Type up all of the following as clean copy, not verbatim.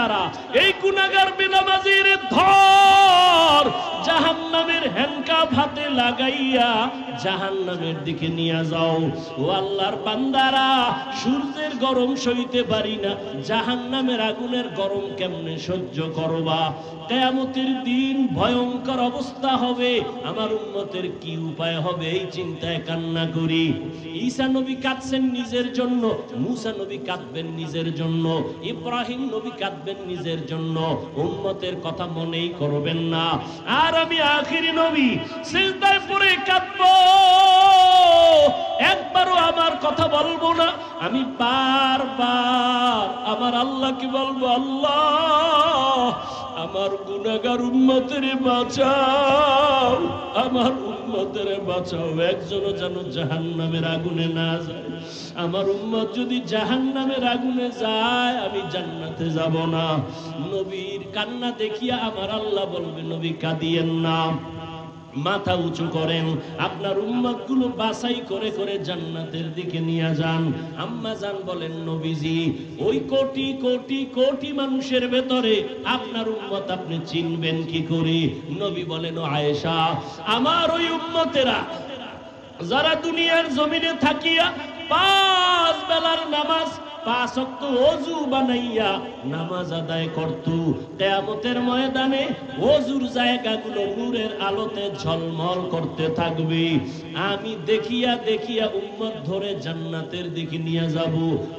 ফেরেশতারা এই গুনাহগার বেনামাজির ধর জাহান্নামের হ্যান্ডকাফ হাতে লাগাইয়া জাহান্নামের দিকে নিয়ে যাও। ও আল্লাহর বান্দারা, সূর্যের গরম সইতে পারি না, জাহান্নামের আগুনের গরম কেমনে সহ্য করবা? কিয়ামতের দিন ভয়ঙ্কর অবস্থা হবে, আমার উম্মতের কি উপায় হবে এই চিন্তায় কান্না করি। ঈসা নবী কাঁদছেন নিজের জন্য, মুসা নবী কাঁদবেন নিজের জন্য, ইব্রাহিম নবী কাঁদবেন নিজের জন্য, উম্মতের কথা মনেই করবেন না। আর আমি আখিরি নবী সিজদায় পড়ে কাঁদবো, একবারও আমার কথা বলবো না। আমি বারবার আমার আল্লাহকে বলবো, আল্লাহ আমার গুনাহগার উম্মতের বাঁচাও, আমার উম্মতের বাঁচাও, একজনও যেন জাহান্নামের আগুনে না যায়। আমার উম্মত যদি জাহান্নামের আগুনে যায় আমি জান্নাতে যাব না। নবীর কান্না দেখিয়া আমার আল্লাহ বলবে, নবী কাঁদিয়েন না, মাথা উঁচু করেন, আপনার উম্মতগুলো বাছাই করে করে জান্নাতের দিকে নিয়ে যান। আম্মা জান বলেন, নবীজি ওই কোটি কোটি কোটি মানুষের ভেতরে আপনার উম্মত আপনি চিনবেন কি করে? নবী বলেন, ও আয়েশা, আমার ওই উম্মতেরা যারা দুনিয়ার জমিনে থাকিয়া 5 বেলার নামাজ 5 ওয়াক্ত ওযু বানাইয়া নামাজ আদায় করত, কিয়ামতের ময়দানে ওযুর জায়গাগুলো নূরের আলোতে ঝলমল করতে থাকবে। আমি দেখিয়া দেখিয়া উম্মত ধরে জান্নাতের দিকে নিয়ে যাব।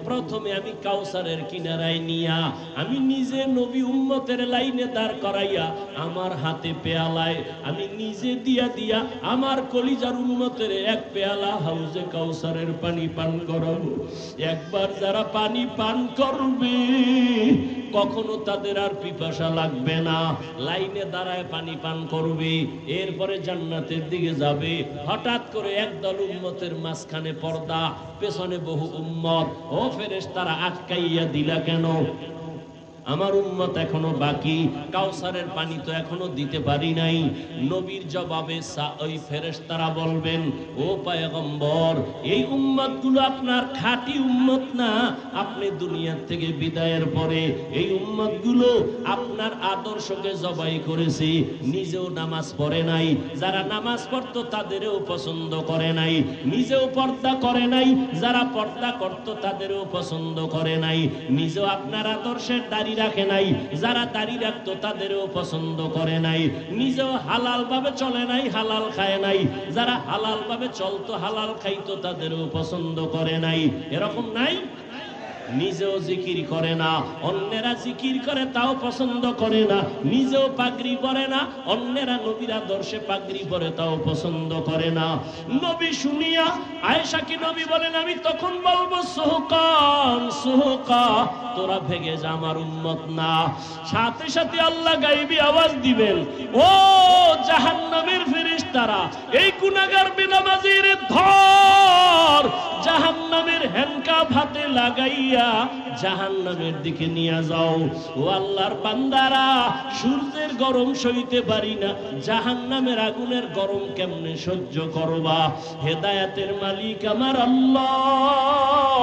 প্রথমে আমি কাউসারের কিনারায় নিয়া আমি নিজে নবী উম্মতের লাইনে দাঁড় করাইয়া আমার হাতে পেয়ালায় আমি নিজে দিয়া দিয়া আমার কলিজার উম্মতের এক পেয়ালা হাউজে কাউসারের পানি পান করাবো। একবার যারা পানি পান করবে কখনো তাদের আর পিপাসা লাগবে না, লাইনে দাঁড়ায় পানি পান করবে, এরপরে জান্নাতের দিকে যাবে। হঠাৎ করে একদল উম্মতের মাঝখানে পর্দা, পেছনে বহু উম্মত। ও ফেরেশতারা আটকাইয়া দিলা কেন? আমার উম্মত এখনো বাকি, কাউসারের পানি তো এখনো দিতে পারি নাই। নবীর জবাবে ওই ফেরেশতারা বলবেন, ও পয়গম্বর, এই উম্মতগুলো আপনার খাঁটি উম্মত না। আপনি দুনিয়া থেকে বিদায়ের পরে এই উম্মতগুলো আপনার আদর্শকে জবাই করেছে, নিজেও নামাজ পড়ে নাই, যারা নামাজ পড়তো তাদেরও পছন্দ করে নাই, নিজেও পর্দা করে নাই, যারা পর্দা করতো তাদেরও পছন্দ করে নাই, নিজেও আপনার আদর্শের দাঁড়িয়ে রাখে নাই, যারা দাড়ি রাখতো তাদেরও পছন্দ করে নাই, নিজেও হালাল ভাবে চলে নাই, হালাল খায় নাই, যারা হালাল ভাবে চলতো হালাল খাইতো তাদেরও পছন্দ করে নাই। এরকম নাই? নিজেও জিকির করে না, অন্যেরা জিকির করে তাও পছন্দ করে না, নিজেও পাগড়ি পরে না, অন্যেরা নবীর আদর্শে পাগড়ি পরে তাও পছন্দ করে না। নবী শুনিয়া আয়েশাকে নবী বলেন, আমি তখন বলবো, সুহকান সুহকা, তোরা ভেগে যা, আমার উম্মত না। সাথে সাথে আল্লাহ গায়বী আওয়াজ দিবেন, ও জাহান্নামের ফেরেশতারা, এই গুনাহগার বেনামাজির ধর জাহান্নামের হ্যান্ডকাফ হাতে লাগাইয়া জাহান্নামের দিকে নিয়ে যাও। ও আল্লাহর বান্দারা, সূর্যের গরম সইতে পারি না, জাহান্নামের আগুনের গরম কেমনে সহ্য করবা? হেদায়েতের মালিক আমার আল্লাহ।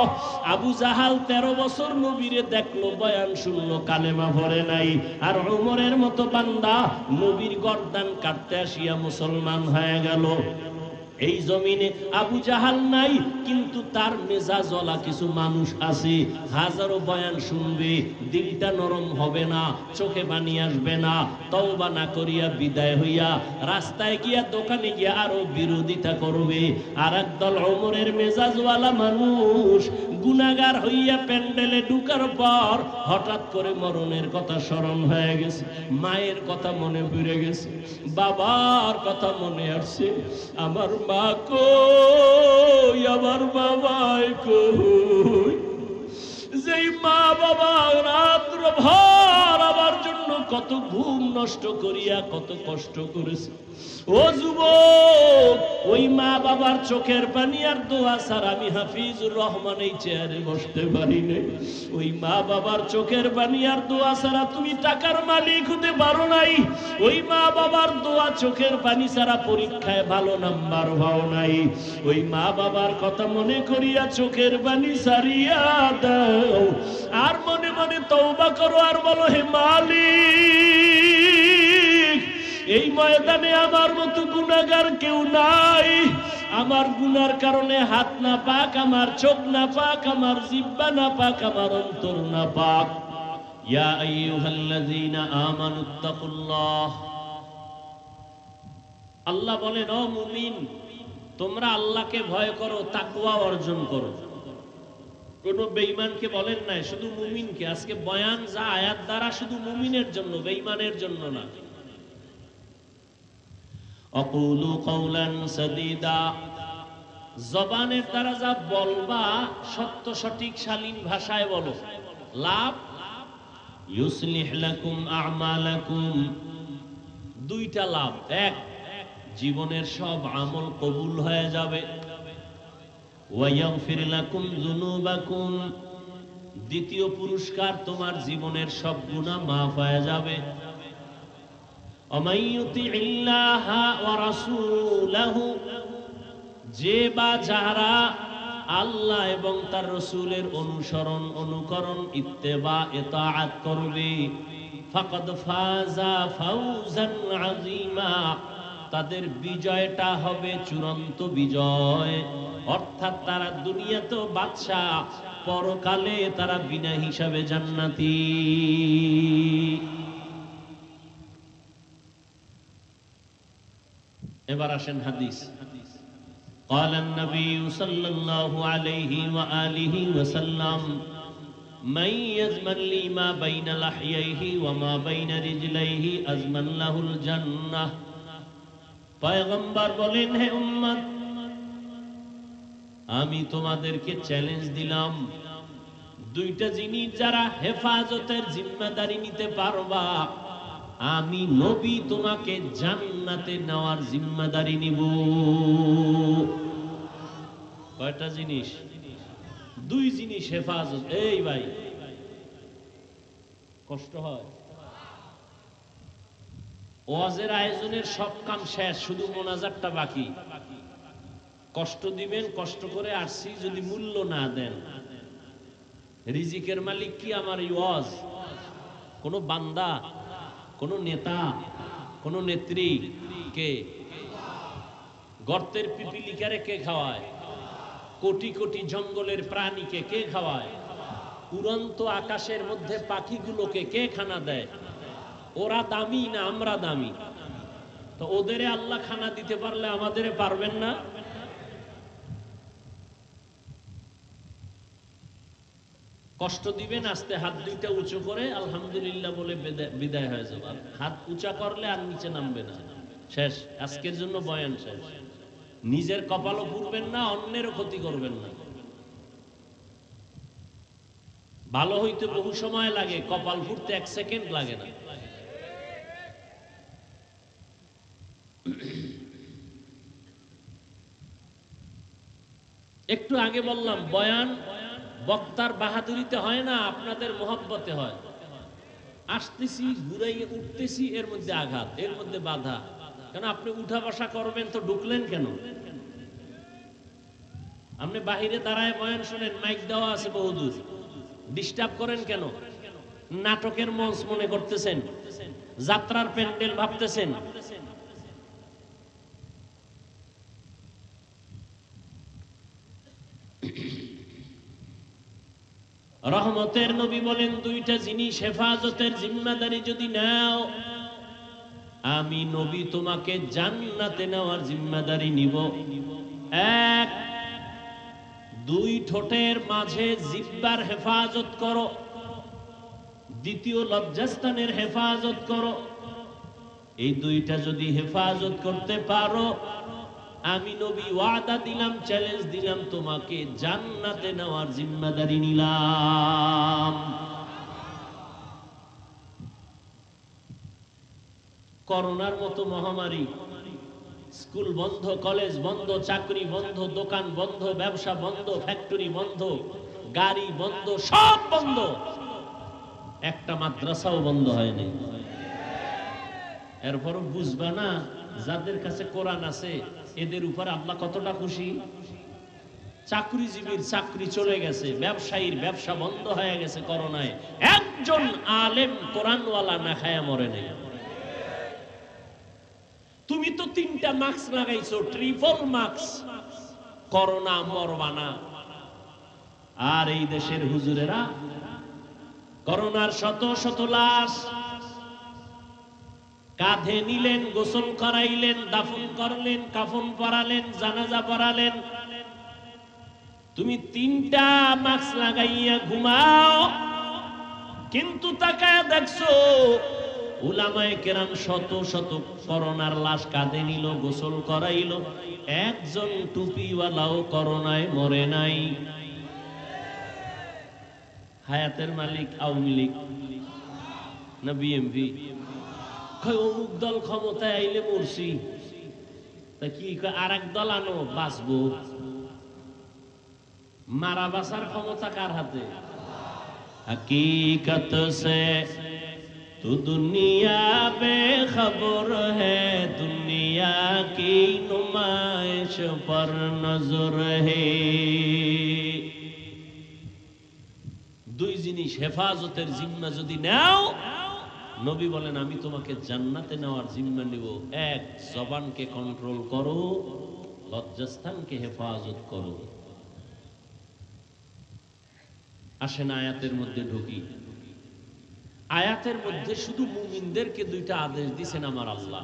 আবু জাহাল 13 বছর নবীরে দেখলো, বয়ান শুনলো, কালেমা পড়ে নাই। আর ওমরের মতো বান্দা নবীর গর্দান কাটতে আসিয়া মুসলমান হয়ে গেল। এই জমিনে আবু জাহাল নাই, কিন্তু তার মেজাজওয়ালা কিছু মানুষ আছে, হাজারো বয়ান শুনবে, দিলটা নরম হবে না, চোখে পানি আসবে না, তওবা না করিয়া বিদায় হইয়া রাস্তায় গিয়া দোকানে গিয়া আরো বিরোধিতা করবে। আর একদল ওমরের মেজাজওয়ালা মানুষ গুনাহগার হইয়া প্যান্ডেলে ঢুকার পর হঠাৎ করে মরণের কথা স্মরণ হয়ে গেছে, মায়ের কথা মনে পড়ে গেছে, বাবার কথা মনে আসছে, আমার মা কই, আমার বাবাই কই। যেই মা বাবা রাত্র ভর আমার জন্য কত ঘুম নষ্ট করিয়া কত কষ্ট করেছে। ও যুবক, ওই মা বাবার চোখের পানি আর দোয়া ছাড়া আমি হাফিজুর রহমান এই চেয়ারে বসতে পারি নাই। ওই মা বাবার চোখের পানি আর দোয়া ছাড়া তুমি টাকার মালিক হতে পারো নাই। ওই মা বাবার দোয়া চোখের পানি ছাড়া পরীক্ষায় ভালো নাম্বার পাও নাই। ওই মা বাবার কথা মনে করিয়া চোখের পানি ছাড়িয়া দাও। আর মনে মনে তওবা করো আর বলো, হে মালিক, এই ময়দানে আমার মতো গুনাহগার কেউ নাই। আমার গুনার কারণে হাত না পাক, আমার চোখ না পাক, আমার জিহ্বা না পাক, আমার অন্তর না পাক। ইয়া আইয়ুহাল্লাযীনা আমানুত্তাকুল্লাহ, আল্লাহ বলেন, ও মুমিন, তোমরা আল্লাহকে ভয় করো, তাকওয়া অর্জন করো। কোন বেঈমানকে বলেন নাই, শুধু মুমিনকে। আজকে বয়ান যা আয়াত দ্বারা শুধু মুমিনের জন্য, বেঈমানের জন্য না। আকুলু কাওলান সাদীদা, জবানের দ্বারা যা বলবা সত্য সঠিক শালীন ভাষায় বলো। লাভ, ইউসলিহ লাকুম আমালাকুম, দুইটা লাভ। এক, জীবনের সব আমল কবুল হয়ে যাবে। ওয়া ইয়াগফির লাকুম যুনুবাকুম, দ্বিতীয় পুরস্কার, তোমার জীবনের সব গুনাহ মাফ হয়ে যাবে। আমাইয়ুতিল্লাহা ওয়া রাসূলাহু, যে বা যারা আল্লাহ এবং তার রাসূলের অনুসরণ, অনুকরণ, ইত্তেবা, ইতাআত করবে, ফাকাদ ফাযা ফাওজান আযীমা, তাদের বিজয়টা হবে চূড়ান্ত বিজয়। অর্থাৎ তারা দুনিয়াতেও বাদশা, পরকালে তারা বিনা হিসাবে জান্নাতি। এবার আসেন হাদিস। قال النبي صلى الله عليه وآله وسلم من يزمن لي ما بين لحييه وما بين رجليه أزمن له الجنة। পয়গম্বর বলেন, হে উম্মত, আমি তোমাদেরকে চ্যালেঞ্জ দিলাম, দুইটা জিনিস যারা হেফাজতের জিম্মাদারি নিতে পারবা, আমি নবী তোমাকে জান্নাতে নেওয়ার জিম্মাদারি নিব। কয়টা জিনিস? দুই জিনিস হেফাজত। এই ভাই, কষ্ট হয়। ওয়াজের আয়োজনের সব কাম শেষ, শুধু মোনাজাতটা বাকি। কষ্ট দিবেন, কষ্ট করে আসছি, যদি মূল্য না দেন, রিজিকের মালিক কি আমার এই ওয়াজ? কোন বান্দা, কোন নেতা, কোন নেত্রী? কে? গর্তের পিপিলিকারে কে খাওয়ায়? কোটি কোটি জঙ্গলের প্রাণীকে কে খাওয়ায়? উড়ন্ত আকাশের মধ্যে পাখিগুলোকে কে খানা দেয়? ওরা দামি না আমরা দামি? তো ওদেরে আল্লাহ খানা দিতে পারলে আমাদেরে পারবেন না? কষ্ট দিবেন, আস্তে হাত দুইটা উঁচু করে আলহামদুলিল্লাহ বলে বিদায় হয়ে যাবে। হাত উঁচা করলে আর নিচে নামবে না, শেষ। আজকের জন্য বয়ান শেষ। নিজের কপালও পুড়বেন না, অন্যেরও ক্ষতি করবেন না। ভালো হইতে বহু সময় লাগে, কপাল ফুটতে 1 সেকেন্ড লাগে না। একটু আগে বললাম, বয়ান বক্তার বাহাদুরিতে হয় না, আপনাদের মহব্বতে হয়। আসতেছি, ঘুরাইয়ে উঠতেছি, এর মধ্যে আঘাত, এর মধ্যে বাধা। কেন আপনি উঠা বসা করবেন তো ঢুকলেন কেন? আপনি বাহিরে দাঁড়ায় বয়ান শোনেন, মাইক দেওয়া আছে বহুদূর, ডিস্টার্ব করেন কেন? নাটকের মঞ্চ মনে করতেছেন, যাত্রার প্যান্ডেল ভাবতেছেন। রহমতের নবী বলেন, দুইটা জিনিস হেফাজতের জিম্মাদারি যদি নাও, আমি নবী তোমাকে জান্নাতে নেওয়ার জিম্মাদারি নিব। এক, দুই ঠোঁটের মাঝে জিহ্বার হেফাজত করো। দ্বিতীয়, লজ্জাস্থানের হেফাজত করো। এই দুইটা যদি হেফাজত করতে পারো, আমি নবী ওয়াদা দিলাম, চ্যালেঞ্জ দিলাম, তোমাকে জান্নাতে নেওয়ার জিম্মাদারি নিলাম। করোনার মতো মহামারী, স্কুল বন্ধ, কলেজ বন্ধ, চাকরি বন্ধ, দোকান বন্ধ, ব্যবসা বন্ধ, ফ্যাক্টরি বন্ধ, গাড়ি বন্ধ, সব বন্ধ, একটা মাদ্রাসাও বন্ধ হয়নি। এরপরও বুঝবা না, যাদের কাছে কোরআন আছে এদের উপর আল্লাহ কতটা খুশি। চাকরিজীবীর চাকরি চলে গেছে, ব্যবসায়ীর ব্যবসা বন্ধ হয়ে গেছে করোনায়, একজন আলেম কোরআনওয়ালা না খায়া মরে নাই। তুমি তো 3টা মাস্ক লাগাইছো, ট্রিপল মাস্ক, করোনা মরবা না। আর এই দেশের হুজুরেরা করোনার শত শত লাশ কাঁধে নিলেন, গোসল করাইলেন, দাফন করলেন, কাফন পরালেন, জানাজা পড়ালেন। তুমি 3টা মাস্ক লাগাইয়া ঘুমাও, কিন্তু তাকায় দেখছো উলামায়ে কেরাম শত শত করোনার লাশ কাঁধে নিল, গোসল করাইল, একজন টুপিওয়ালাও করোনায় মরে নাই। হায়াতের মালিক আওয়ামী লীগ না বিএমপি? অমুক দল ক্ষমতায় আইলে মরছি, তা কি আর এক দল আনো বাঁচবো? মারা বাঁচার ক্ষমতা কার হাতে? हकीकत से तू दुनिया बेखबर है, दुनिया की नुमाइश पर नजर है। দুই জিনিস হেফাজতের জিম্মা যদি নাও, নবী বলেন আমি তোমাকে জান্নাতে নেওয়ার জিম্মা নিব। এক, জবানকে কন্ট্রোল করো, লজ্জাস্থানকে হেফাজত করো। আসেন আয়াতের মধ্যে ঢুকি। আয়াতের মধ্যে শুধু মুমিনদেরকে 2টা আদেশ দিয়েছেন আমার আল্লাহ,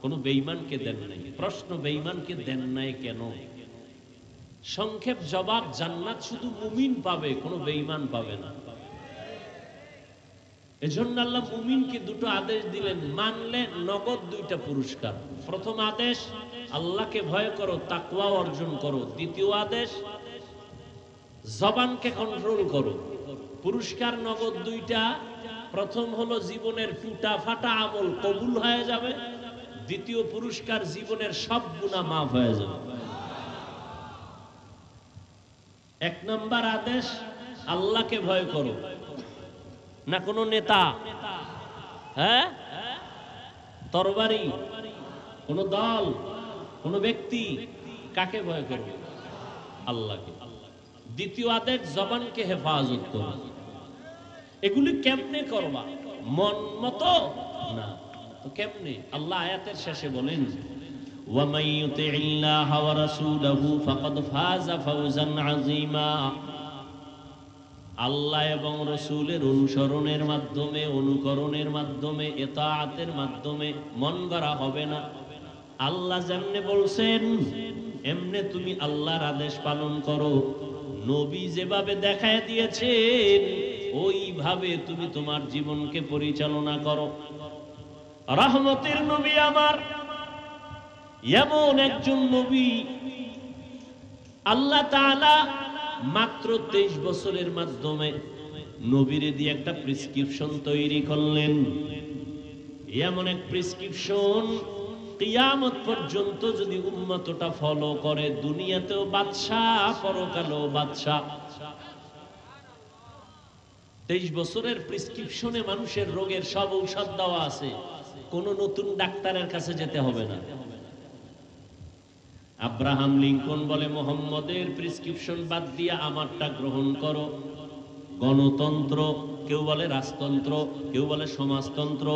কোন বেঈমানকে দেন নাই। প্রশ্ন, বেঈমানকে দেন নাই কেন? সংক্ষেপ জবাব, জান্নাত শুধু মুমিন পাবে, কোন বেঈমান পাবে না। এজন্য আল্লাহ মুমিনকে 2টো আদেশ দিলেন, মানলে নগদ 2টা পুরস্কার। প্রথম আদেশ আল্লাহকে ভয় করো, তাকওয়া অর্জন করো। দ্বিতীয় আদেশ জবানকে কন্ট্রোল করো। পুরস্কার নগদ 2টা। প্রথম হলো জীবনের টুটা ফাটা আমল কবুল হয়ে যাবে। দ্বিতীয় পুরস্কার জীবনের সব গুনাহ মাফ হয়ে যাবে। 1 নম্বর আদেশ আল্লাহকে ভয় করো, না কোনো নেতা, হ্যাঁ, তরবারি, কোন দল, কোন ব্যক্তি। কাকে ভয় করবে? আল্লাহকে। দ্বিতীয় আদেশ জবানকে হেফাজত করো। এগুলি কেমনে করবা? মন মতো না তো কেমনে? আল্লাহ আয়াতের শেষে বলেন, ওয়ামাই ইউতিল্লাহ ওয়া রাসূলহু ফাকাদ ফাযা ফাওজান আযীমা। আল্লাহ এবং রাসূলের অনুসরণের মাধ্যমে, অনুকরণের মাধ্যমে, ইতাআতের মাধ্যমে মন গড়া হবে না। আল্লাহ যেমনে বলছেন এমনে তুমি আল্লাহর আদেশ পালন করো। নবী যেভাবে দেখায় দিয়েছেন ওইভাবে তুমি তোমার জীবনকে পরিচালনা করো। রহমতের নবী আমার এমন একজন নবী, আল্লাহ তাআলা মাত্র 23 বছরের মাধ্যমে নবীরে দিয়ে একটা প্রেসক্রিপশন তৈরি করলেন। এমন এক প্রেসক্রিপশন কিয়ামত পর্যন্ত যদি উম্মতটা ফলো করে, দুনিয়াতেও বাদশাহ, পরকালেও বাদশাহ। 23 বছরের প্রেসক্রিপশনে মানুষের রোগের সব ঔষধ দেওয়া আছে, কোন নতুন ডাক্তারের কাছে যেতে হবে না। আব্রাহাম লিঙ্কন বলে মোহাম্মদের প্রেসক্রিপশন বাদ দিয়ে আমারটা গ্রহণ করো। গণতন্ত্র, কেউ বলে রাজতন্ত্র, কেউ বলে সমাজতন্ত্র।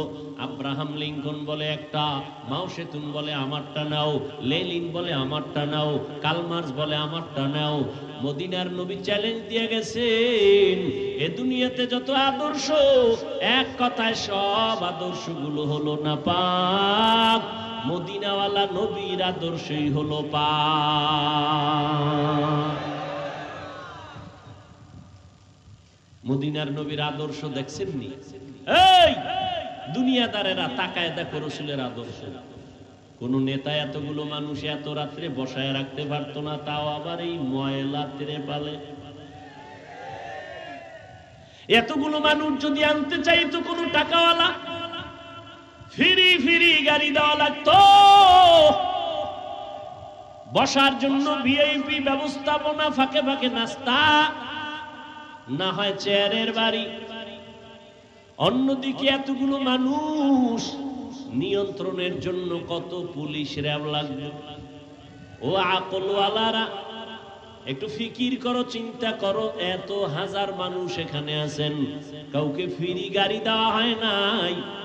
আব্রাহাম লিঙ্কন বলে একটা, মাও সেতুন বলে আমারটা নাও, লেনিন বলে আমারটা নাও, কালমার্স বলে আমারটা নাও। মদিনার নবী চ্যালেঞ্জ দিয়ে গেছেন, এ দুনিয়াতে যত আদর্শ, এক কথায় সব আদর্শগুলো হলো নাপাক, মদিনাওয়ালা নবীর আদর্শই হলো পাক। মদিনার নবীর আদর্শ দেখছেননি? এই দুনিয়াদারেরা তাকায় দেখো রাসূলের আদর্শ। কোন নেতা এতগুলো মানুষ এত রাত্রে বসায় রাখতে পারতো না, তাও আবার এই ময়লা পালে। এতগুলো মানুষ যদি আনতে চাইতো কোন টাকাওয়ালা, ফিরি ফিরি গাড়ি দেওয়া লাগতো। বসার জন্য ভিআইপি ব্যবস্থাপনা, ফাঁকে ফাঁকে নাস্তা, না হয় চেয়ারের বাড়ি। অন্যদিকে এতগুলো মানুষ নিয়ন্ত্রণের জন্য কত পুলিশ র্যাব লাগবে। ও আকলওয়ালারা একটু ফিকির করো, চিন্তা করো, এত হাজার মানুষ এখানে আছেন, কাউকে ফ্রি গাড়ি দেওয়া হয় নাই।